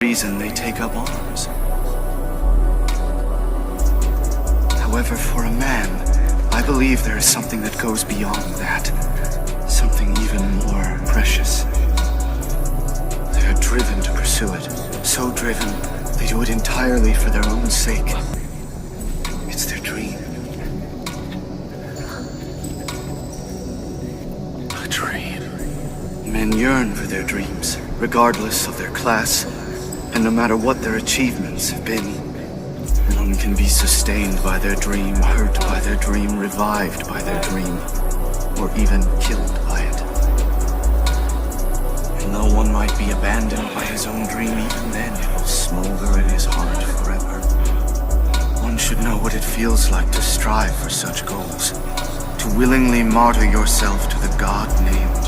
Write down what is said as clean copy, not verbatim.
reason they take up arms. However, for a man, I believe there is something that goes beyond that. Something even more precious. They are driven to pursue it. So driven, they do it entirely for their own sake. It's their dream. A dream. Men yearn for their dreams, regardless of their class, and no matter what their achievements have been. None can be sustained by their dream, hurt by their dream, revived by their dream, or even killed by it. And though one might be abandoned by his own dream, even then it will smolder in his heart forever. One should know what it feels like to strive for such goals, to willingly martyr yourself to the God named